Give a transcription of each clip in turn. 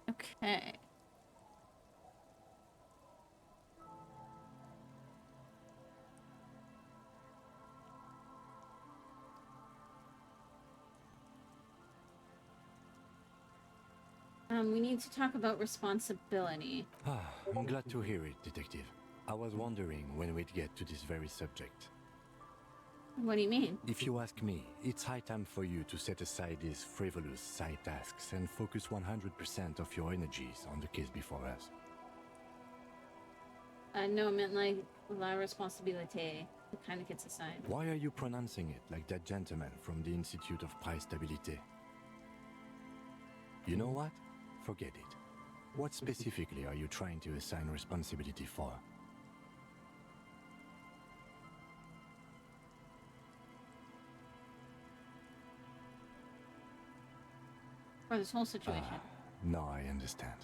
Okay. We need to talk about responsibility. I'm glad to hear it, Detective. I was wondering when we'd get to this very subject. What do you mean? If you ask me, it's high time for you to set aside these frivolous side tasks and focus 100% of your energies on the case before us. No, I meant like la responsibility. It kind of gets aside. Why are you pronouncing it like that gentleman from the Institute of Price Stabilité? You know what? Forget it. What specifically are you trying to assign responsibility for? For this whole situation. Now I understand.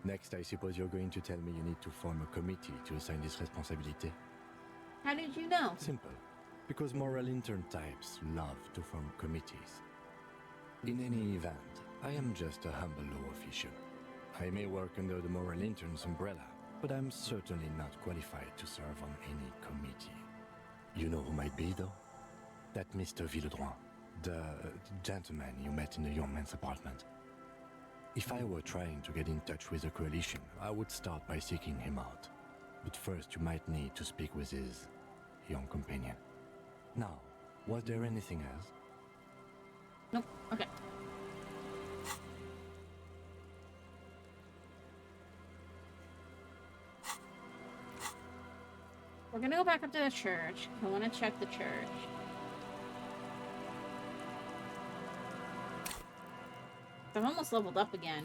Next, I suppose you're going to tell me you need to form a committee to assign this responsibility? How did you know? Simple. Because moral intern types love to form committees. In any event, I am just a humble law official. I may work under the moral intern's umbrella, but I'm certainly not qualified to serve on any committee. You know who might be, though? That Mr. Villedroit, the gentleman you met in the young man's apartment. If I were trying to get in touch with the coalition, I would start by seeking him out. But first you might need to speak with his young companion. Now, was there anything else? Nope. Okay. We're gonna go back up to the church. I want to check the church. I've almost leveled up again.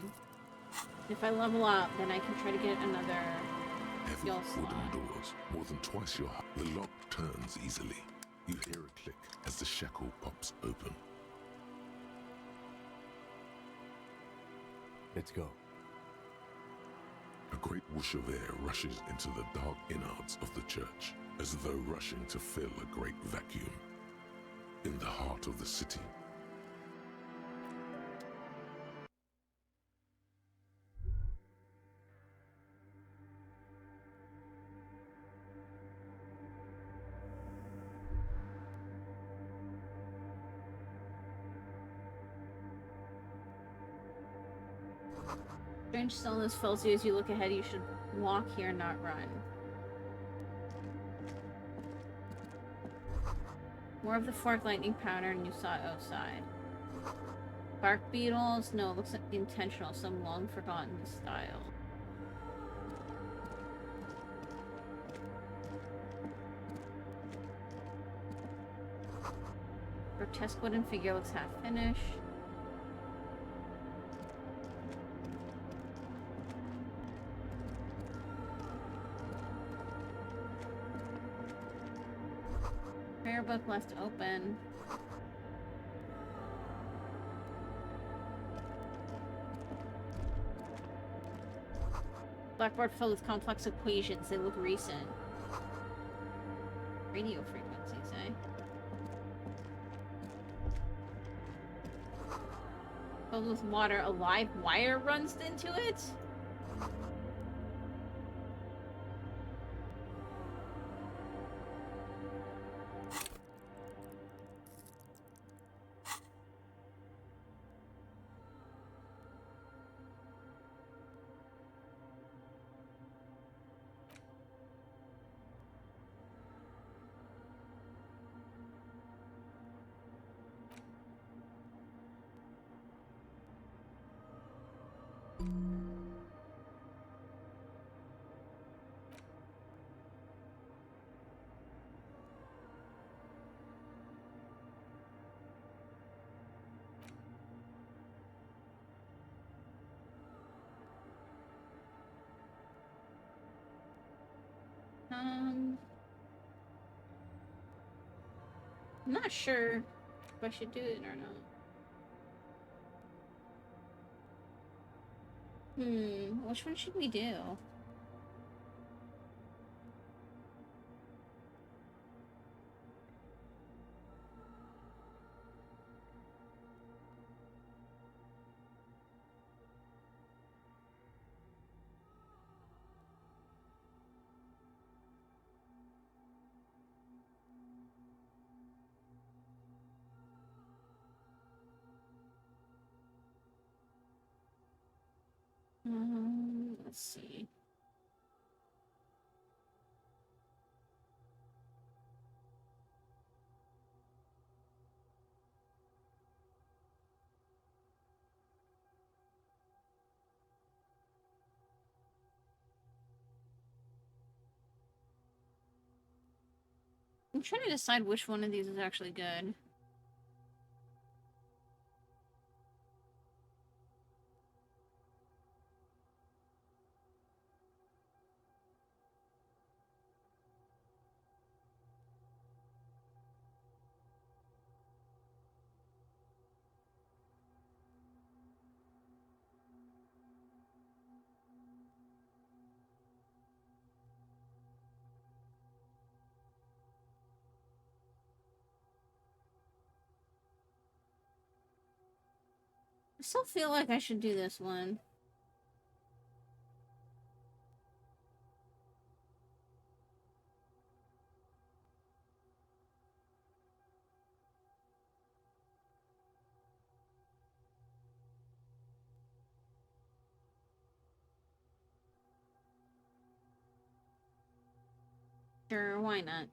If I level up, then I can try to get another Heavy wooden doors, more than twice your height. The lock turns easily. You hear a click as the shackle pops open. Let's go. A great whoosh of air rushes into the dark innards of the church, as though rushing to fill a great vacuum. In the heart of the city, Strange stillness fills you as you look ahead. You should walk here, not run. More of the forked lightning pattern you saw outside. Bark beetles? No, it looks intentional. Some long forgotten style. Grotesque wooden figure looks half finished. Prayer book left open. Blackboard filled with complex equations. They look recent. Radio frequencies, eh? Filled with water. A live wire runs into it? I'm not sure if I should do it or not. Which one should we do? Let's see. I'm trying to decide which one of these is actually good. I still feel like I should do this one. Sure, why not?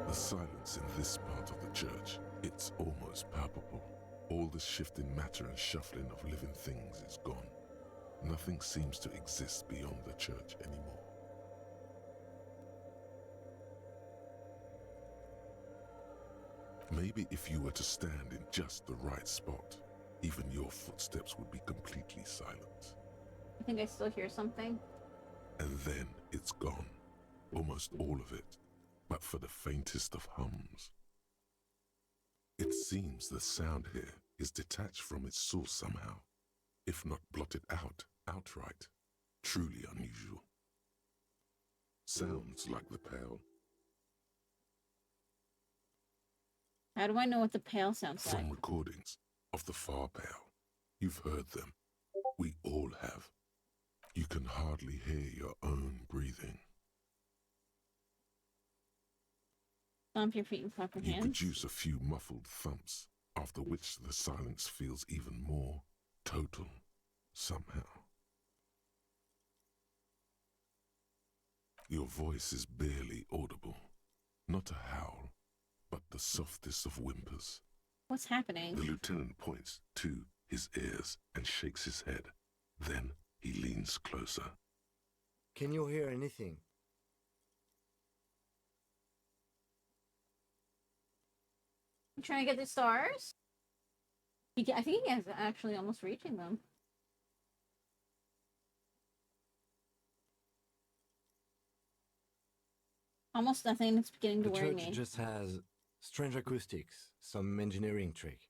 The silence in this part of the church, it's almost palpable. All the shifting matter and shuffling of living things is gone. Nothing seems to exist beyond the church anymore. Maybe if you were to stand in just the right spot, even your footsteps would be completely silent. I think I still hear something. And then it's gone. Almost all of it, but for the faintest of hums. It seems the sound here is detached from its source somehow, if not blotted out outright. Truly unusual. Sounds like the Pale. How do I know what the Pale sounds like? From recordings of the Far Pale. You've heard them. We all have. You can hardly hear your own breathing. Stomp your feet and clap your You hands. produce a few muffled thumps, after which the silence feels even more total, somehow. Your voice is barely audible. Not a howl, but the softest of whimpers. What's happening? The lieutenant points to his ears and shakes his head. Then he leans closer. Can you hear anything? You trying to get the stars? I think he is actually almost reaching them. Almost nothing. It's beginning to The worry church me. just has strange acoustics, some engineering trick.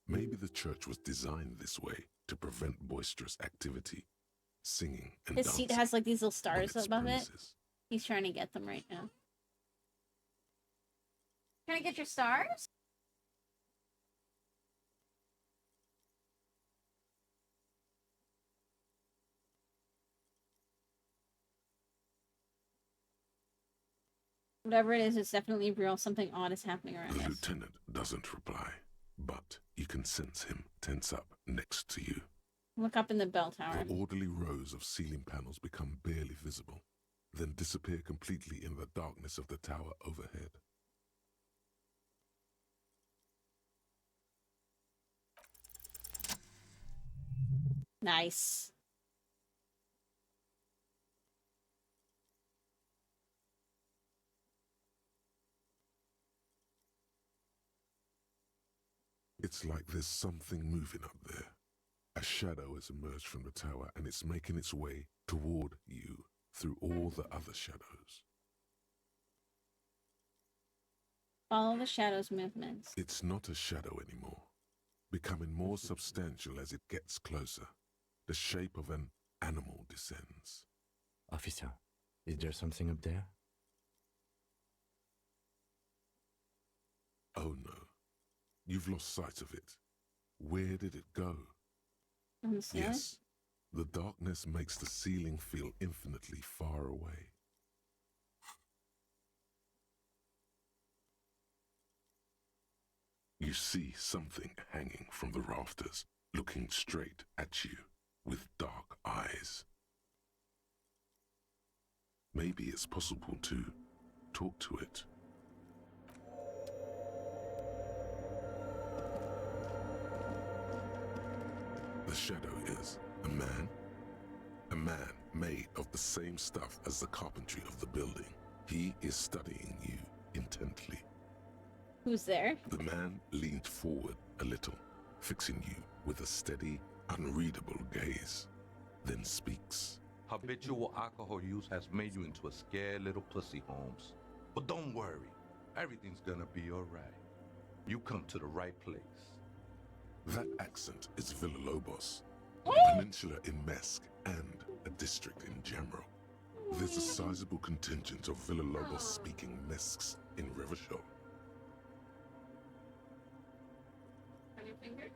Maybe the church was designed this way to prevent boisterous activity, singing and His dancing seat has like these little on stars its above it. premises. He's trying to get them right now. Trying to get your stars? Whatever it is, it's definitely real. Something odd is happening around The us. lieutenant doesn't reply, but you can sense him tense up next to you. Look up in the bell tower. The orderly rows of ceiling panels become barely visible, then disappear completely in the darkness of the tower overhead. Nice. It's like there's something moving up there. A shadow has emerged from the tower and it's making its way toward you through all the other shadows. Follow the shadow's movements. It's not a shadow anymore, becoming more substantial as it gets closer. The shape of an animal descends. Officer, is there something up there? Oh no, you've lost sight of it. Where did it go? On the ceiling? Yes, the darkness makes the ceiling feel infinitely far away. You see something hanging from the rafters, looking straight at you with dark eyes. Maybe it's possible to talk to it. The shadow is a man made of the same stuff as the carpentry of the building. He is studying you intently. Who's there? The man leaned forward a little, fixing you with a steady, unreadable gaze, then speaks. Habitual alcohol use has made you into a scared little pussy, Holmes. But don't worry, everything's gonna be alright. You come to the right place. That accent is Villalobos, a peninsula in Mesk and a district in general. There's a sizable contingent of Villalobos-speaking Mesks in Revachol. On your finger?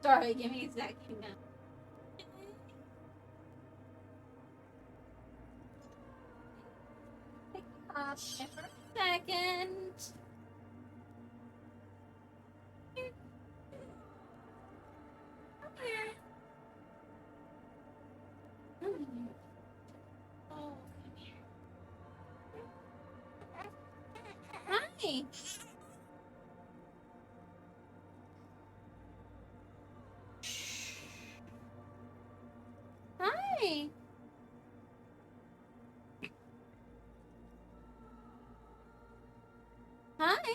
Sorry, give me a second now. For a second. Come here. Come here. Oh, come here. Hi. Hi. Hi.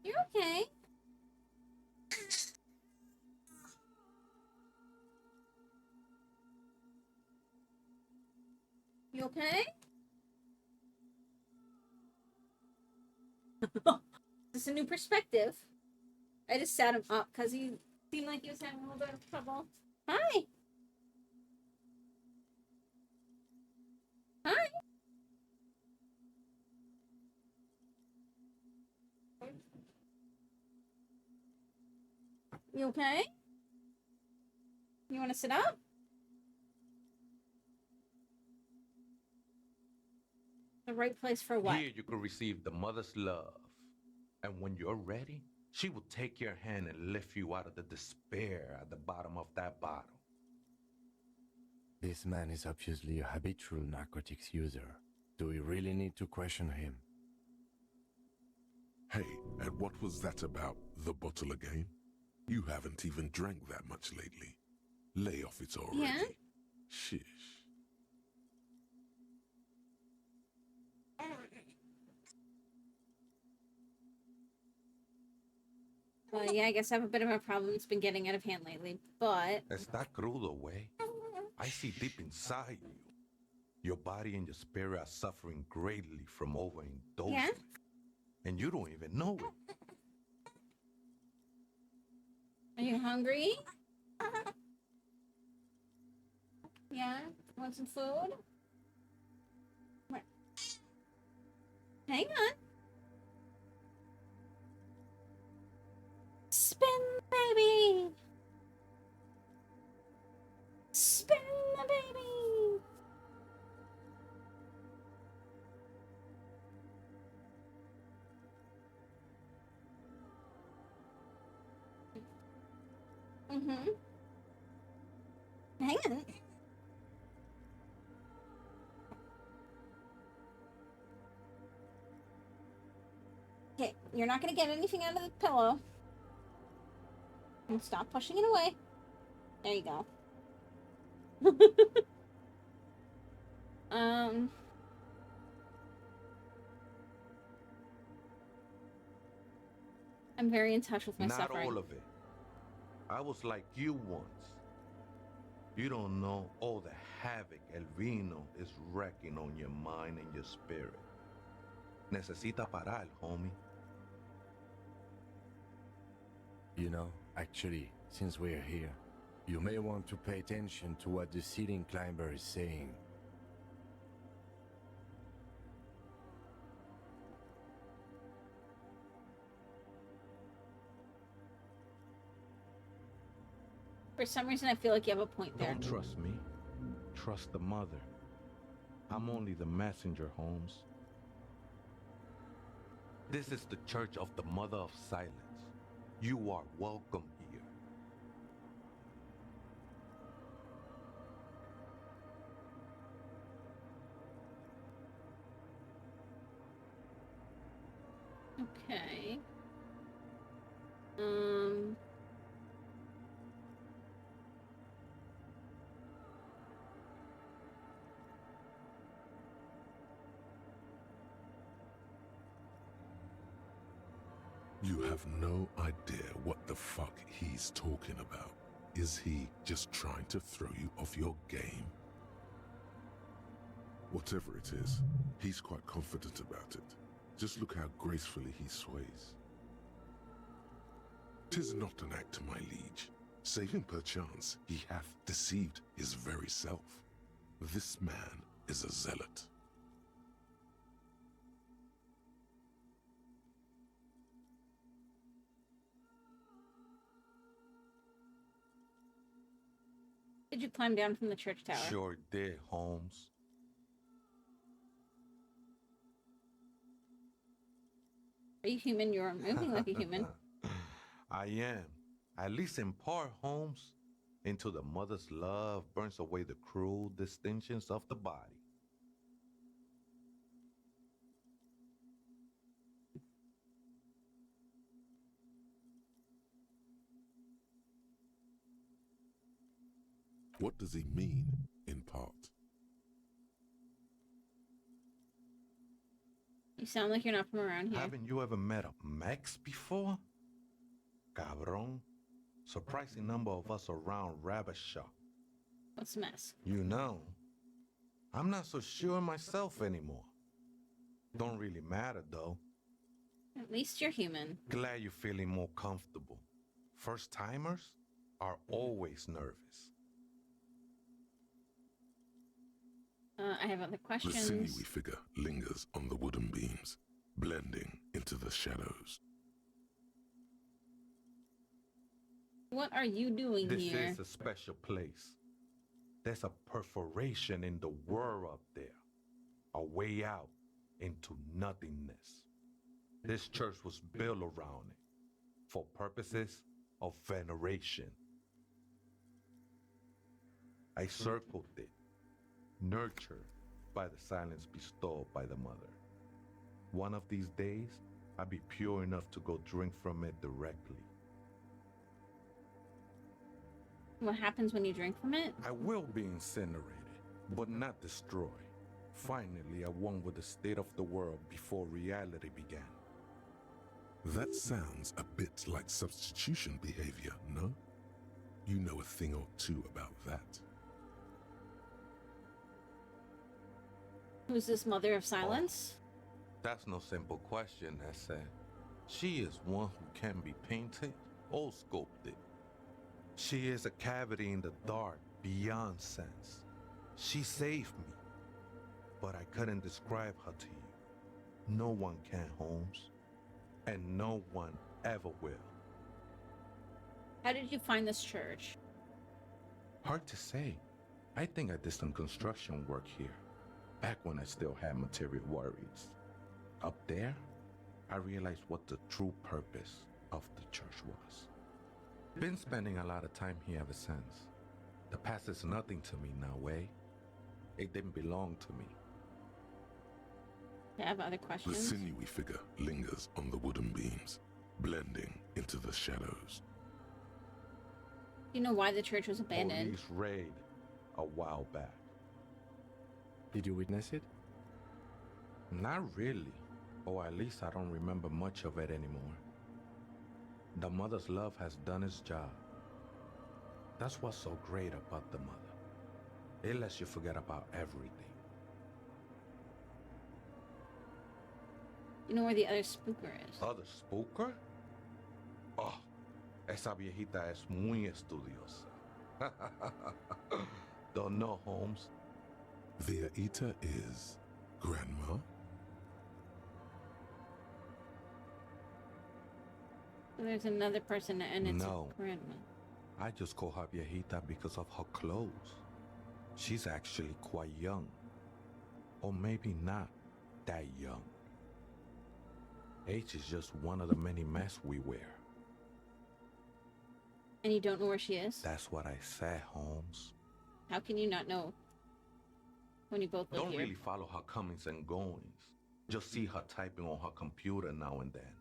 You okay? You okay? This is a new perspective. I just sat him up because he seemed like he was having a little bit of trouble. Hi. Hi. You okay? You want to sit up? The right place for what? Here you can receive the mother's love. And when you're ready, she will take your hand and lift you out of the despair at the bottom of that bottle. This man is obviously a habitual narcotics user. Do we really need to question him? Hey, and what was that about the bottle again? You haven't even drank that much lately. Lay off it already. Yeah? Shish. Well, yeah, I guess I have a bit of a problem. It's been getting out of hand lately, but... Está crudo, way. I see deep inside you. Your body and your spirit are suffering greatly from overindulgence. Yeah? And you don't even know it. Are you hungry? Yeah? Want some food? Where? Hang on. Spin, baby! Spin the baby! Mm-hmm. Hang on. Okay, you're not gonna get anything out of the pillow. And stop pushing it away. There you go. I'm very in touch with my Not suffering. all of it. I was like you once. You don't know all the havoc El Vino is wrecking on your mind and your spirit. Necesita parar, homie. You know, actually, since we're here, you may want to pay attention to what the ceiling climber is saying. For some reason, I feel like you have a point there. Don't trust me. Trust the mother. I'm only the messenger, Holmes. This is the Church of the Mother of Silence. You are welcome here. Okay. You have no idea what the fuck he's talking about. Is he just trying to throw you off your game? Whatever it is, he's quite confident about it. Just look how gracefully he sways. 'Tis not an act, my liege. Save him perchance, he hath deceived his very self. This man is a zealot. Did you climb down from the church tower? Sure did, Holmes. Are you human? You're moving like a human. I am. At least in part, Holmes. Into the mother's love burns away the cruel distinctions of the body. What does he mean, in part? You sound like you're not from around here. Haven't you ever met a Mex before? Cabron. Surprising number of us around Rabashaw. What's a mess? You know, I'm not so sure myself anymore. Don't really matter, though. At least you're human. Glad you're feeling more comfortable. First-timers are always nervous. I have other The questions. sinewy figure lingers on the wooden beams, blending into the shadows. What are you doing This here? is a special place. There's a perforation in the world up there. A way out into nothingness. This church was built around it for purposes of veneration. I circled it, nurtured by the silence bestowed by the mother. One of these days, I'll be pure enough to go drink from it directly. What happens when you drink from it? I will be incinerated, but not destroyed. Finally, I won with the state of the world before reality began. That sounds a bit like substitution behavior, no? You know a thing or two about that. Who's this mother of silence? That's no simple question, Essa. She is one who can be painted or sculpted. She is a cavity in the dark beyond sense. She saved me, but I couldn't describe her to you. No one can, Holmes, and no one ever will. How did you find this church? Hard to say. I think I did some construction work here, back when I still had material worries. Up there, I realized what the true purpose of the church was. Been spending a lot of time here ever since. The past is nothing to me now, eh? It didn't belong to me. I have other The questions. sinewy figure lingers on the wooden beams, blending into the shadows. Do you know why the church was abandoned? Police raid a while back. Did you witness it? Not really, or at least I don't remember much of it anymore. The mother's love has done its job. That's what's so great about the mother. It lets you forget about everything. You know where the other spooker is? Other spooker? Oh, esa viejita es muy estudiosa. Don't know, Holmes. Viejita is Grandma? There's another person and it's No. grandma. I just call her viejita because of her clothes. She's actually quite young. Or maybe not that young. Age is just one of the many masks we wear. And you don't know where she is? That's what I said, Holmes. How can you not know when you both live Don't here? really follow her comings and goings. Just see her typing on her computer now and then.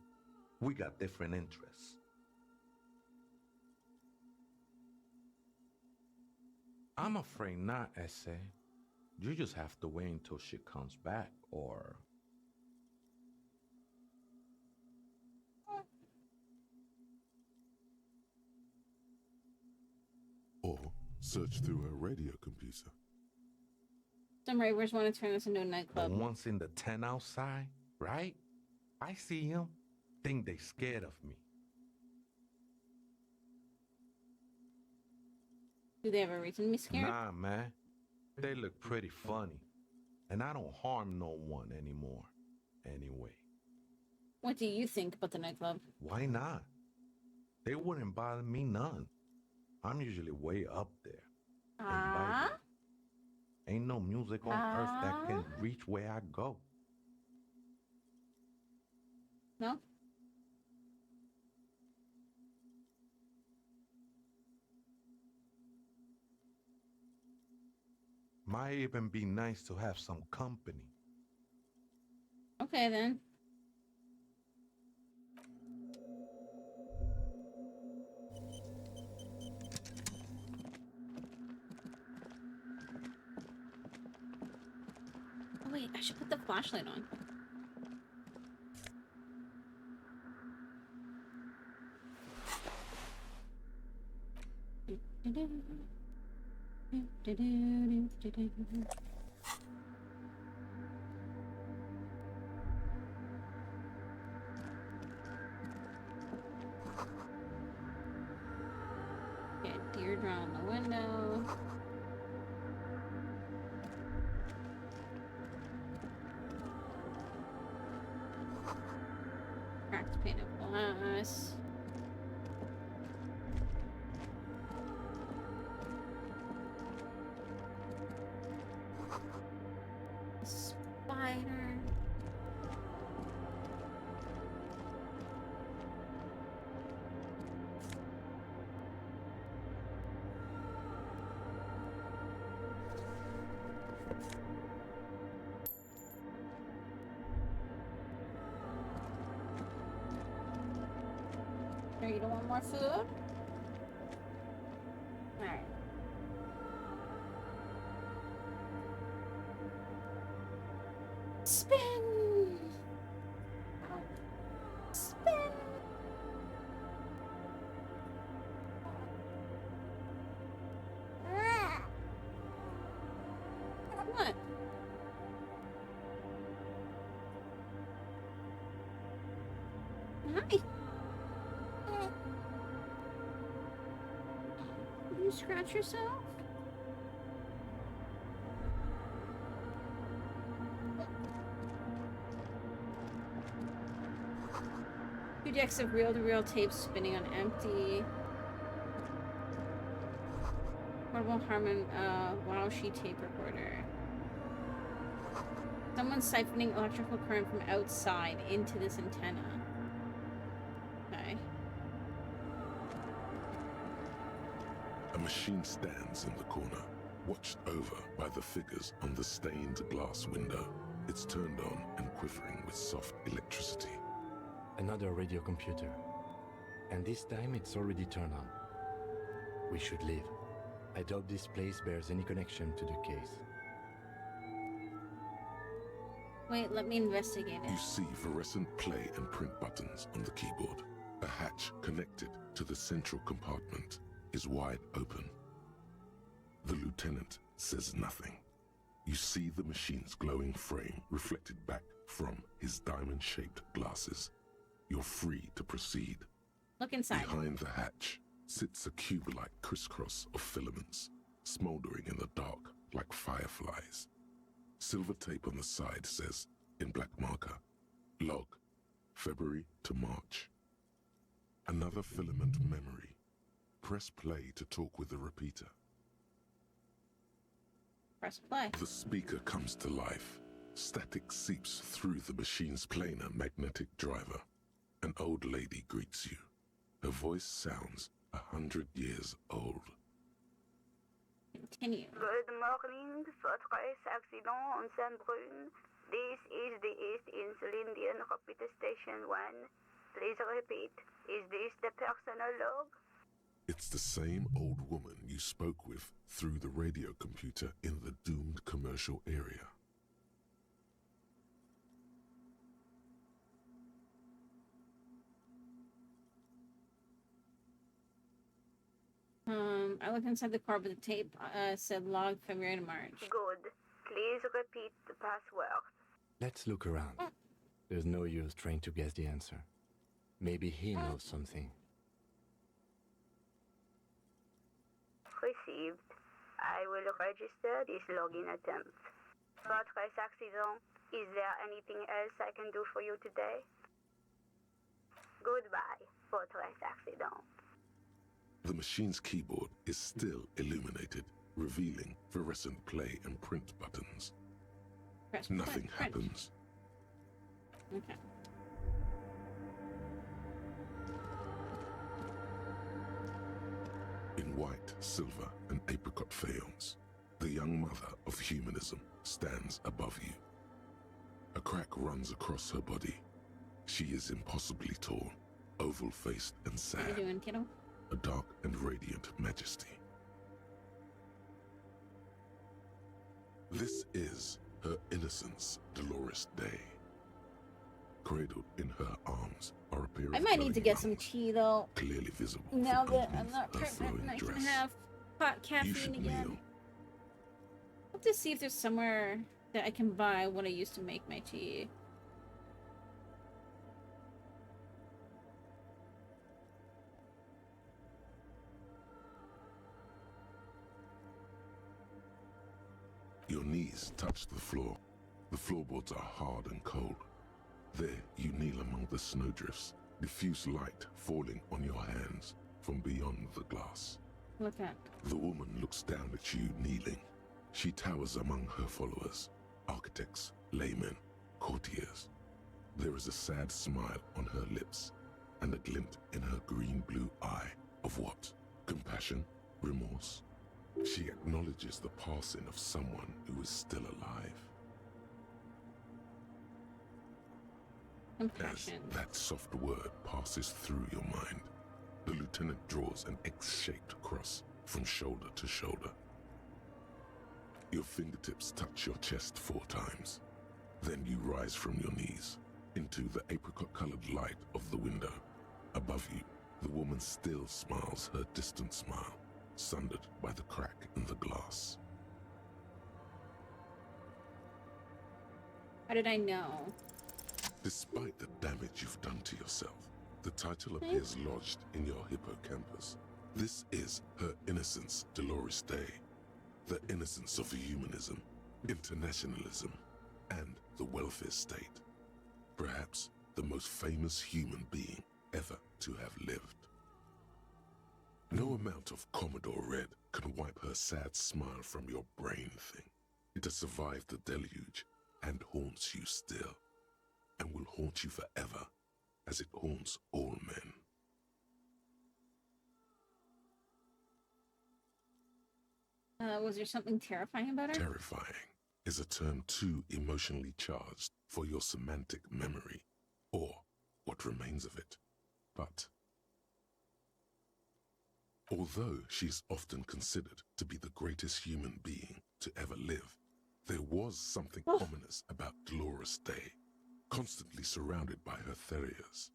We got different interests. I'm afraid not, Essay. You just have to wait until she comes back, or... Or search through her radio computer. Some ravers want to turn this into a The nightclub. ones in the tent outside, right? I see them. Think they scared of me. Do they have a reason to be scared? Nah, man. They look pretty funny. And I don't harm no one anymore. Anyway. What do you think about the nightclub? Why not? They wouldn't bother me none. I'm usually way up there. Ah? Ain't no music on earth that can reach where I go. No? Might even be nice to have some company. Okay then. Oh wait, I should put the flashlight on. Get Deirdre on the window. Cracked pane of glass. Spider. Sure you don't want more food? Alright. Spin! Spin! What? Hi. Did you scratch yourself? Two decks of reel-to-reel tapes spinning on empty. Portable Harman Wowshi tape recorder. Someone's siphoning electrical current from outside into this antenna. Okay. A machine stands in the corner, watched over by the figures on the stained glass window. It's turned on and quivering with soft electricity. Another radio computer. And this time it's already turned on. We should leave. I doubt this place bears any connection to the case. Wait, let me investigate You it. see fluorescent play and print buttons on the keyboard. A hatch connected to the central compartment. is wide open. The lieutenant says nothing. You see the machine's glowing frame reflected back from his diamond-shaped glasses. You're free to proceed. Look inside. Behind the hatch sits a cube-like crisscross of filaments, smoldering in the dark like fireflies. Silver tape on the side says, in black marker, log, February to March. Another filament memory. Press play to talk with the repeater. Press play. The speaker comes to life. Static seeps through the machine's planar magnetic driver. An old lady greets you. Her voice sounds 100 years old. Continue. Good morning, Fortress Accident on Saint-Brune. This is the East Insulindian Repeater Station 1. Please repeat. Is this the personal log? It's the same old woman you spoke with through the radio computer in the doomed commercial area. I looked inside the car, but the tape said log February to March. Good. Please repeat the password. Let's look around. There's no use trying to guess the answer. Maybe he knows something. Received. I will register this login attempt. Fortress Accident, is there anything else I can do for you today? Goodbye, Fortress Accident. The machine's keyboard is still illuminated, revealing fluorescent play and print buttons. Press Nothing print. happens. Okay. In white, silver, and apricot faience, the young mother of humanism stands above you. A crack runs across her body. She is impossibly tall, oval-faced and What sad, you doing, kiddo? a dark and radiant majesty. This is her innocence, Dolores Day. Cradled in her arms are a pair of I might need to glowing get some eyes, tea though. clearly visible Now from that I'm underneath not her pregnant flowing and I can dress. have hot You caffeine should again. kneel. I have to see if there's somewhere that I can buy what I used to make my tea. Your knees touch the floor. The floorboards are hard and cold. There you kneel among the snowdrifts, diffuse light falling on your hands from beyond the glass. Look at. The woman looks down at you kneeling. She towers among her followers, architects, laymen, courtiers. There is a sad smile on her lips and a glint in her green-blue eye of what? Compassion? Remorse? She acknowledges the passing of someone who is still alive. As Compassion. that soft word passes through your mind, the lieutenant draws an X-shaped cross from shoulder to shoulder. Your fingertips touch your chest 4 times. Then you rise from your knees into the apricot-colored light of the window. Above you, the woman still smiles her distant smile, sundered by the crack in the glass. How did I know? Despite the damage you've done to yourself, the title appears lodged in your hippocampus. This is Her Innocence, Dolores Day. The innocence of humanism, internationalism, and the welfare state. Perhaps the most famous human being ever to have lived. No amount of Commodore Red can wipe her sad smile from your brain thing. It has survived the deluge and haunts you still, and will haunt you forever as it haunts all men. Was there something terrifying about her? Terrifying is a term too emotionally charged for your semantic memory, or what remains of it. But although she is often considered to be the greatest human being to ever live, there was something ominous about Dolores Day, constantly surrounded by her terriers.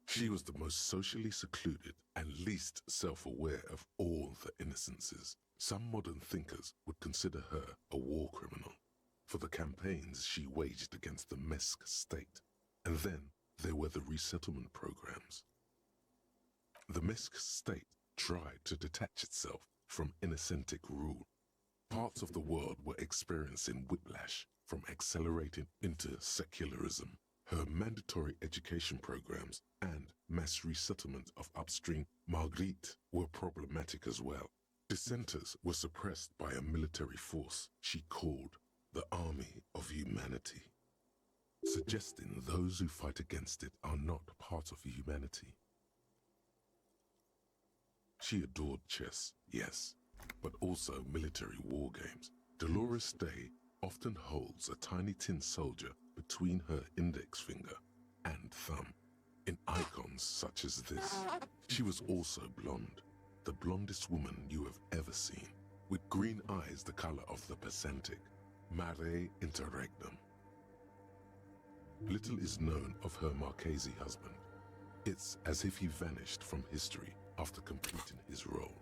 She was the most socially secluded and least self-aware of all the innocences. Some modern thinkers would consider her a war criminal for the campaigns she waged against the Mesk state. And then there were the resettlement programs. The Mesk state tried to detach itself from Innocentic rule. Parts of the world were experiencing whiplash from accelerating into secularism. Her mandatory education programs and mass resettlement of upstream Marguerite were problematic as well. Dissenters were suppressed by a military force she called the Army of Humanity, suggesting those who fight against it are not part of humanity. She adored chess, yes, but also military war games. Dolores Day often holds a tiny tin soldier between her index finger and thumb in icons such as this. She was also blonde, the blondest woman you have ever seen, with green eyes the color of the Pacentic, mare interregnum. Little is known of her Marchese husband. It's as if he vanished from history after completing his role,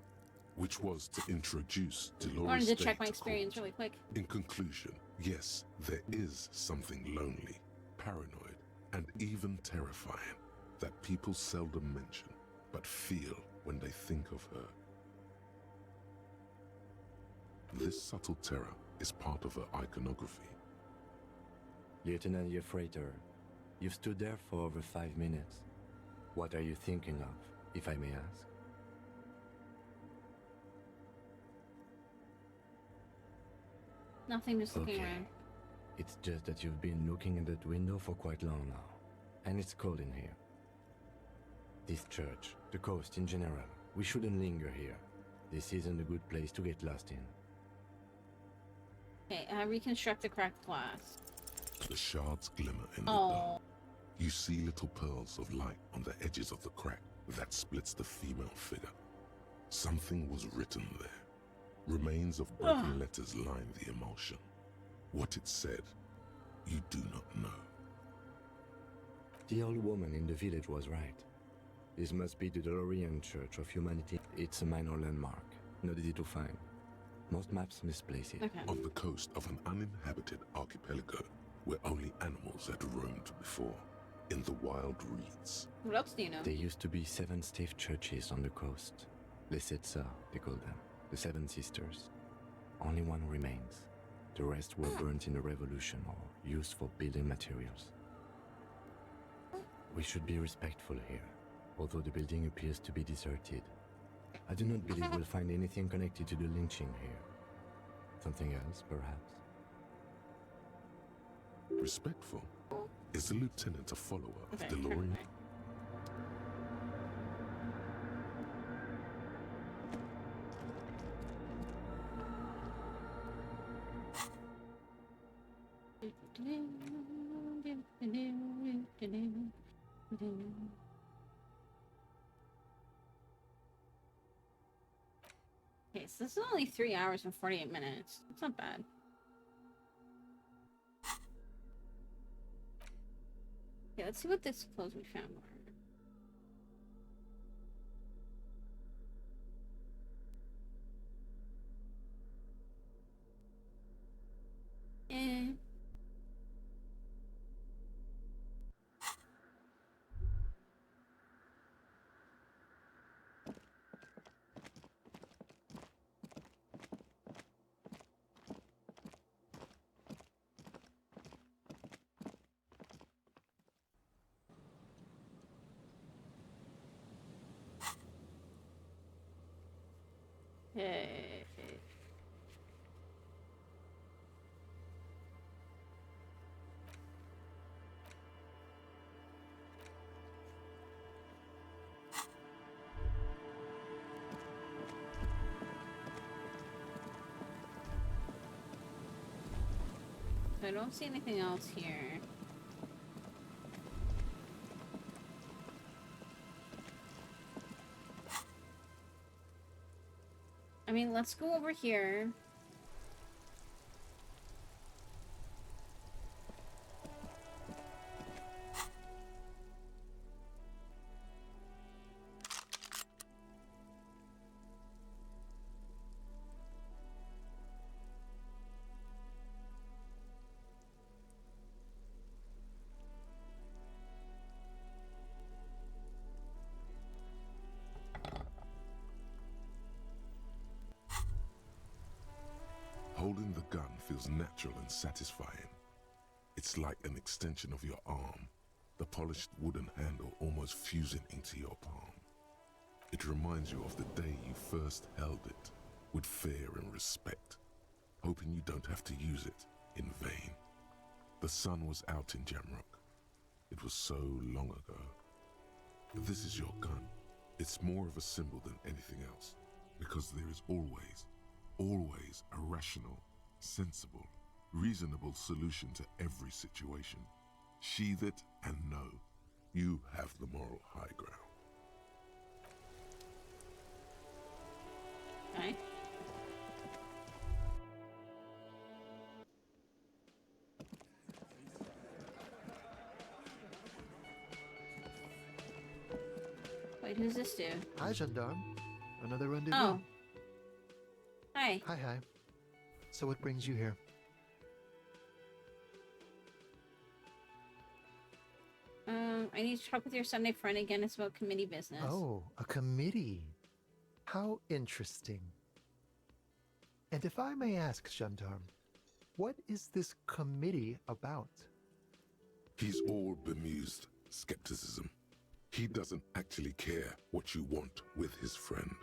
which was to introduce Dolores I wanted to Day check my to experience court. really quick. In conclusion, yes, there is something lonely, paranoid, and even terrifying that people seldom mention, but feel when they think of her. This subtle terror is part of her iconography. Lieutenant Yefrater, you've stood there for over 5 minutes. What are you thinking of, if I may ask? Nothing, just looking Okay. around. It's just that you've been looking at that window for quite long now, and it's cold in here. This church, the coast in general, we shouldn't linger here. This isn't a good place to get lost in. Okay, reconstruct the cracked glass. The shards glimmer in the Oh, dark. You see little pearls of light on the edges of the crack that splits the female figure. Something was written there. Remains of broken letters line the emulsion. What it said, you do not know. The old woman in the village was right. This must be the DeLorean Church of Humanity. It's a minor landmark, not easy to find. Most maps misplace it. okay. On the coast of an uninhabited archipelago where only animals had roamed before, in the wild reeds. What else do you know? There used to be 7 stave churches on the coast. Les Sept Sœurs, they call them. The 7 Sisters. Only one remains. The rest were burnt in the revolution or used for building materials. We should be respectful here, although the building appears to be deserted. I do not believe we'll find anything connected to the lynching here. Something else, perhaps? Respectful? Is the lieutenant a follower of Okay, DeLorean? okay. Okay, so this is only 3 hours and 48 minutes. It's not bad. Okay, let's see what this clothes we found were. Eh. Okay. I don't see anything else here. I mean, let's go over here. Holding the gun feels natural and satisfying. It's like an extension of your arm, the polished wooden handle almost fusing into your palm. It reminds you of the day you first held it, with fear and respect, hoping you don't have to use it in vain. The sun was out in Jamrock. It was so long ago. But this is your gun. It's more of a symbol than anything else, because there is always a rational, sensible, reasonable solution to every situation. Sheathe it and know you have the moral high ground. Okay. Wait, who's this dude? Hi, gendarme. Another rendezvous. Oh. Hi. Hi. So what brings you here? I need to talk with your Sunday friend again. It's about committee business. Oh, a committee. How interesting. And if I may ask, gendarme, what is this committee about? He's all bemused skepticism. He doesn't actually care what you want with his friend.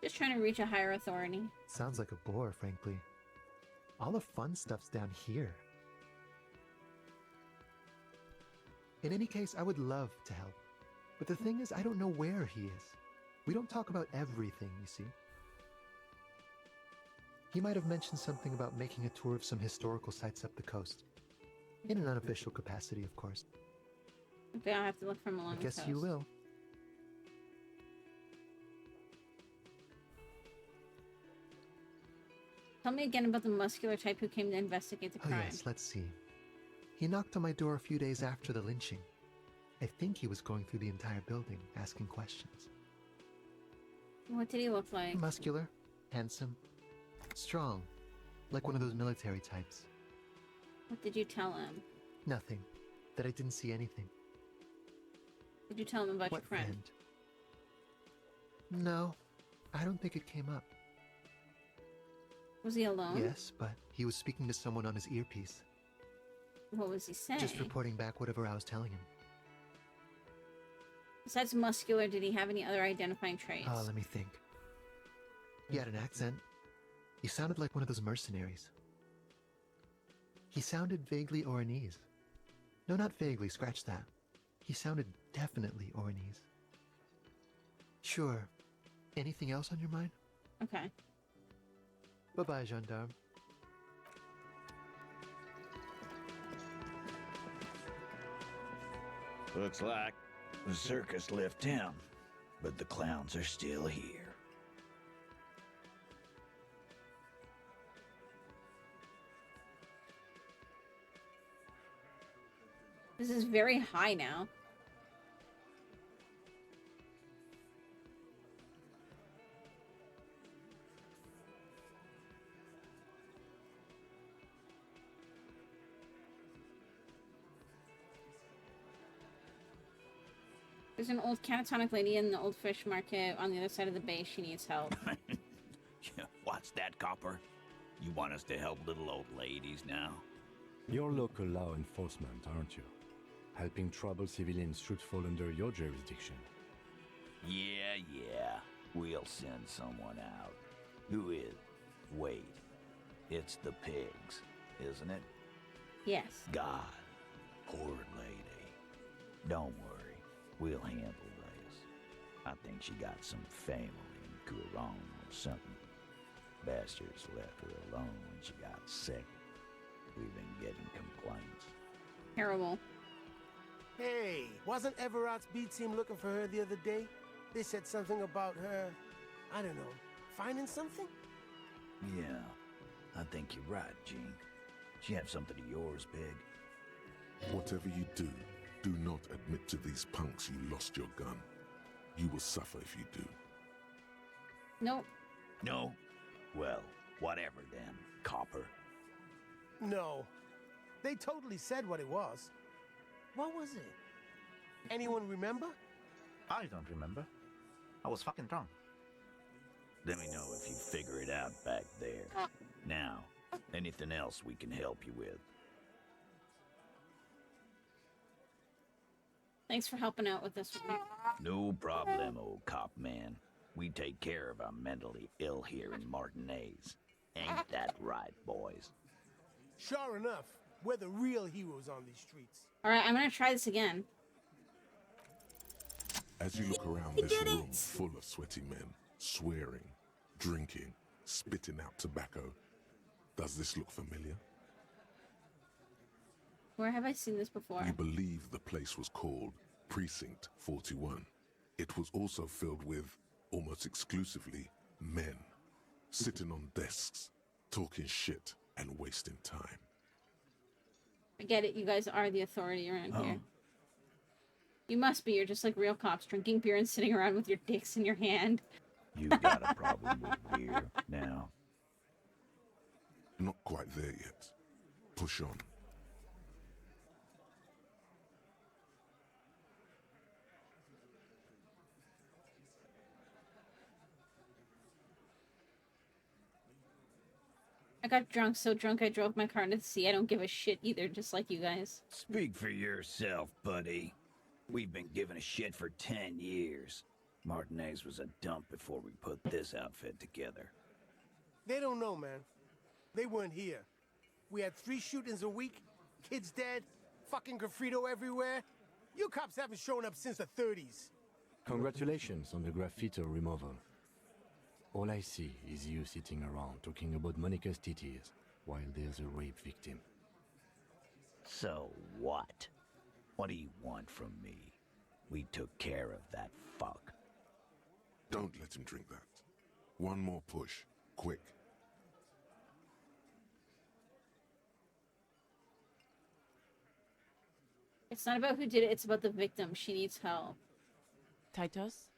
Just trying to reach a higher authority. Sounds like a bore, frankly. All the fun stuff's down here. In any case, I would love to help. But the thing is, I don't know where he is. We don't talk about everything, you see. He might have mentioned something about making a tour of some historical sites up the coast. In an unofficial capacity, of course. Okay, I'll have to look from along I guess the coast. you will. Tell me again about the muscular type who came to investigate the Oh crime. yes, let's see. He knocked on my door a few days after the lynching. I think he was going through the entire building, asking questions. What did he look like? Muscular, handsome, strong, like one of those military types. What did you tell him? Nothing. That I didn't see anything. Did you tell him about What your friend? No, I don't think it came up. Was he alone? Yes, but he was speaking to someone on his earpiece. What was he saying? Just reporting back whatever I was telling him. Besides muscular, did he have any other identifying traits? Let me think. He had an accent. He sounded like one of those mercenaries. He sounded vaguely Oranese. No, not vaguely, scratch that. He sounded definitely Oranese. Sure. Anything else on your mind? Okay. Bye-bye, gendarme. Looks like the circus left town, but the clowns are still here. This is very high now. There's an old catatonic lady in the old fish market on the other side of the bay. She needs help. What's that, Copper? You want us to help little old ladies now? You're local law enforcement, aren't you? Helping troubled civilians should fall under your jurisdiction. Yeah. We'll send someone out. Who is? Wait. It's the pigs, isn't it? Yes. God. Poor lady. Don't worry. We'll handle this. I think she got some family in Kurong or something. Bastards left her alone when she got sick. We've been getting complaints. Terrible. Hey, wasn't Everott's B team looking for her the other day? They said something about her, I don't know, finding something? Yeah, I think you're right, Gene. She have something of yours, Pig. Whatever you do, do not admit to these punks you lost your gun. You will suffer if you do. Nope. No? Well, whatever then, Copper. No. They totally said what it was. What was it? Anyone remember? I don't remember. I was fucking drunk. Let me know if you figure it out back there. Now, anything else we can help you with? Thanks for helping out with this one. No problem, old cop man. We take care of our mentally ill here in Martinez. Ain't that right, boys? Sure enough, we're the real heroes on these streets. Alright, I'm gonna try this again. As you look around this room full of sweaty men, swearing, drinking, spitting out tobacco, does this look familiar? Where have I seen this before? You believe the place was called Precinct 41. It was also filled with, almost exclusively, men, sitting on desks, talking shit and wasting time. I get it, you guys are the authority around here. You must be, you're just like real cops, drinking beer and sitting around with your dicks in your hand. You got a problem with beer now? Not quite there yet. Push on. I got drunk, so drunk I drove my car into the sea. I don't give a shit either, just like you guys. Speak for yourself, buddy. We've been giving a shit for 10 years. Martinez was a dump before we put this outfit together. They don't know, man. They weren't here. We had 3 shootings a week, kids dead, fucking graffito everywhere. You cops haven't shown up since the 30s. Congratulations on the graffiti removal. All I see is you sitting around talking about Monica's titties while there's a rape victim. So what? What do you want from me? We took care of that fuck. Don't let him drink that. One more push, quick. It's not about who did it, it's about the victim. She needs help. Titus?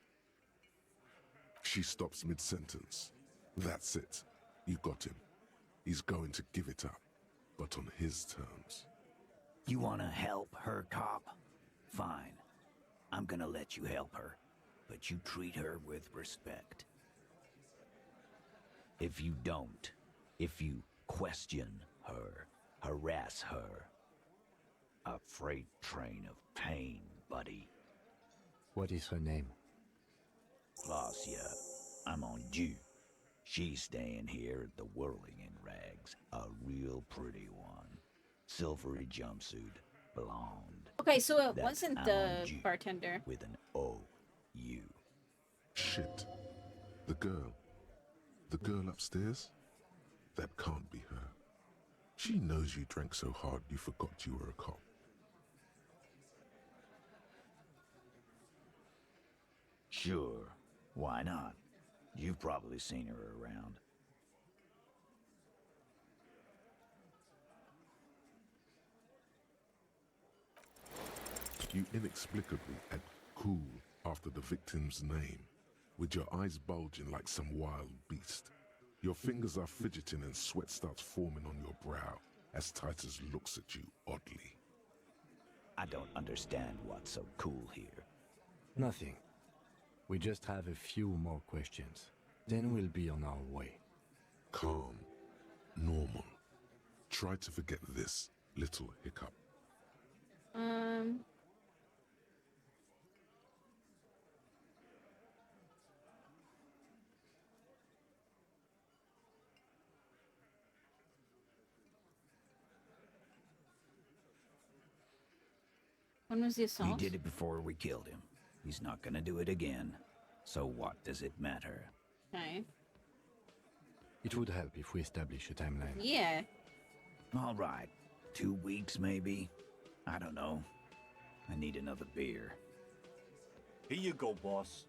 She stops mid-sentence. That's it. You got him. He's going to give it up, but on his terms. You wanna help her, cop? Fine. I'm gonna let you help her, but you treat her with respect. If you don't, if you question her, harass her, a freight train of pain, buddy. What is her name? Glacia, I'm on due. She's staying here at the Whirling in Rags, a real pretty one. Silvery jumpsuit, blonde. Okay, so it That's wasn't I'm the on due, bartender. with an O-U. Shit. The girl. The girl upstairs? That can't be her. She knows you drank so hard you forgot you were a cop. Sure, why not? You've probably seen her around. You inexplicably add cool after the victim's name, with your eyes bulging like some wild beast. Your fingers are fidgeting and sweat starts forming on your brow as Titus looks at you oddly. I don't understand what's so cool here. Nothing. We just have a few more questions. Then we'll be on our way. Calm. Normal. Try to forget this little hiccup. When was the He assault? did it before we killed him. He's not gonna do it again. So what does it matter? Okay. It would help if we establish a timeline. Yeah. All right. 2 weeks, maybe? I don't know. I need another beer. Here you go, boss.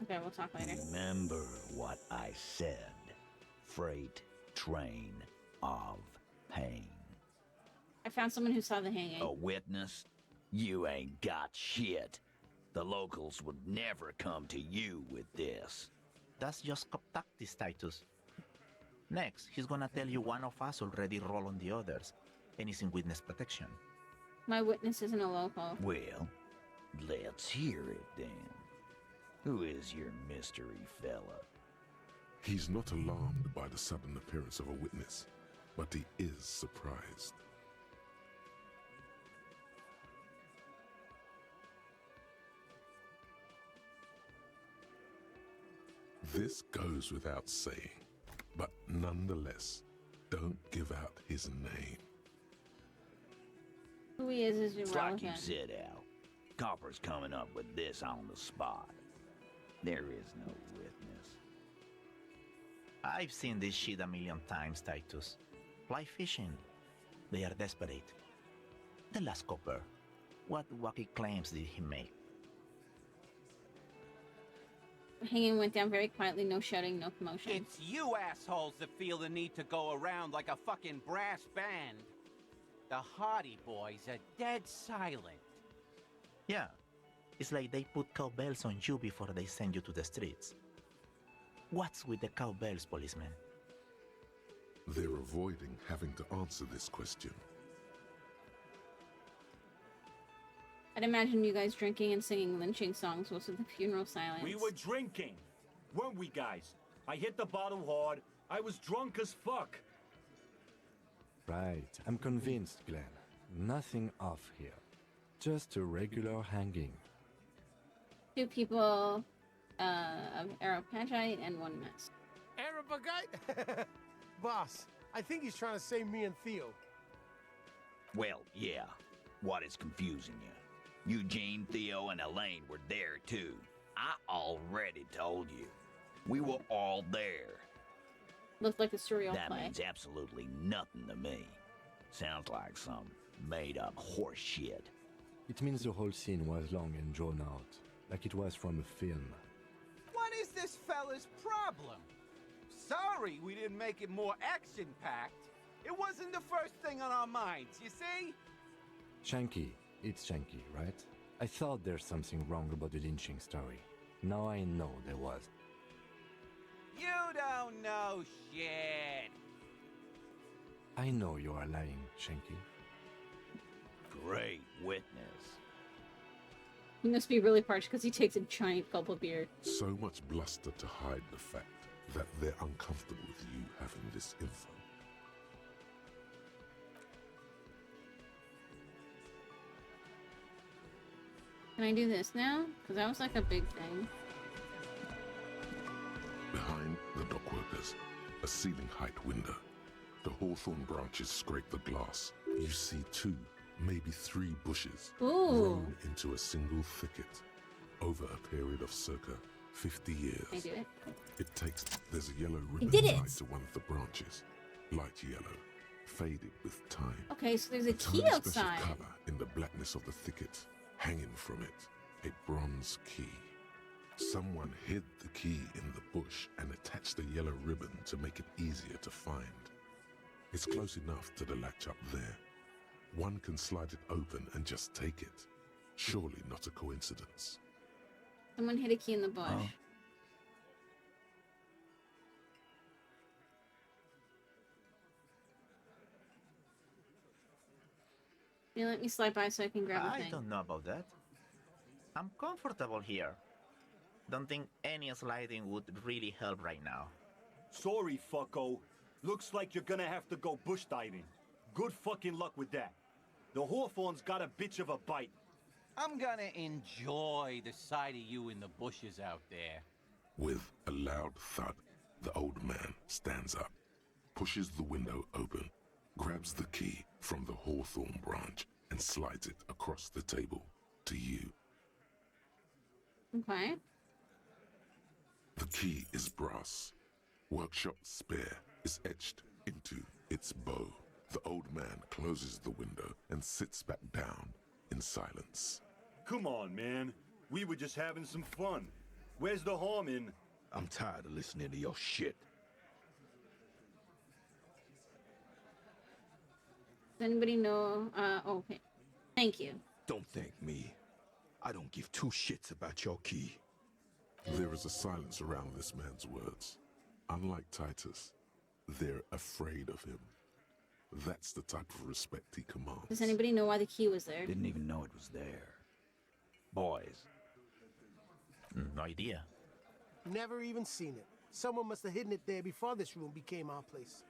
Okay, we'll talk later. Remember what I said. Freight train of pain. I found someone who saw the hanging. A witness? You ain't got shit. The locals would never come to you with this. That's just cop tactics, Titus. Next, he's gonna tell you one of us already roll on the others, and he's in witness protection. My witness isn't a local. Well, let's hear it then. Who is your mystery fella? He's not alarmed by the sudden appearance of a witness, but he is surprised. This goes without saying, but nonetheless, don't give out his name. Who he is It's like you irrelevant. said, Al. Copper's coming up with this on the spot. There is no witness. I've seen this shit a million times, Titus. Fly fishing. They are desperate. The last copper. What wacky claims did he make? Hanging went down very quietly, no shouting, no commotion. It's you assholes that feel the need to go around like a fucking brass band. The Hardy Boys are dead silent. Yeah. It's like they put cowbells on you before they send you to the streets. What's with the cowbells, policeman? They're avoiding having to answer this question. I'd imagine you guys drinking and singing lynching songs most of the funeral silence. We were drinking, weren't we, guys? I hit the bottle hard. I was drunk as fuck. Right, I'm convinced, Glenn. Nothing off here. Just a regular hanging. 2 people of Aeropagite and 1 mess. Arabagite? Boss, I think he's trying to say me and Theo. Well, yeah. What is confusing you? Eugene, Theo, and Elaine were there too. I already told you. We were all there. Looked like a surreal That play. means absolutely nothing to me. Sounds like some made-up horse shit. It means the whole scene was long and drawn out, like it was from a film. What is this fella's problem? Sorry we didn't make it more action-packed. It wasn't the first thing on our minds, you see? Shanky, it's Shanky, right? I thought there's something wrong about the lynching story. Now I know there was. You don't know shit. I know you are lying, Shanky. Great witness. He must be really parched because he takes a giant gulp of beer. So much bluster to hide the fact that they're uncomfortable with you having this info. Can I do this now? Because that was like a big thing. Behind the dockworkers, a ceiling height window. The hawthorn branches scrape the glass. You see 2, maybe 3 bushes grown into a single thicket over a period of circa 50 years. Can I do it? There's a yellow ribbon did it! tied to one of the branches. Light yellow, faded with time. Okay, so there's a key tiny splash outside. of color in the blackness of the thicket. Hanging from it, a bronze key. Someone hid the key in the bush and attached a yellow ribbon to make it easier to find. It's close enough to the latch up there. One can slide it open and just take it. Surely not a coincidence. Someone hid a key in the bush. Oh. You let me slide by so I can grab a I thing. don't know about that. I'm comfortable here. Don't think any sliding would really help right now. Sorry, fucko. Looks like you're gonna have to go bush diving. Good fucking luck with that. The hawthorn's got a bitch of a bite. I'm gonna enjoy the sight of you in the bushes out there. With a loud thud, the old man stands up, pushes the window open, grabs the key from the hawthorn branch, and slides it across the table to you. Okay. The key is brass. Workshop spare is etched into its bow. The old man closes the window and sits back down in silence. Come on, man. We were just having some fun. Where's the harm in... I'm tired of listening to your shit. Does anybody know? Okay. Thank you. Don't thank me. I don't give 2 shits about your key. There is a silence around this man's words. Unlike Titus, they're afraid of him. That's the type of respect he commands. Does anybody know why the key was there? Didn't even know it was there. Boys, No idea. Never even seen it. Someone must have hidden it there before this room became our place.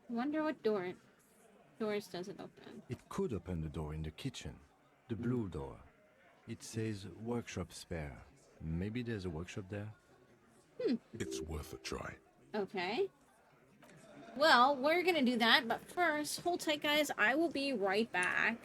Wonder what doors does it open? It could open the door in the kitchen. The blue door. It says workshop spare. Maybe there's a workshop there? It's worth a try. Okay. Well, we're gonna do that, but first, hold tight, guys. I will be right back.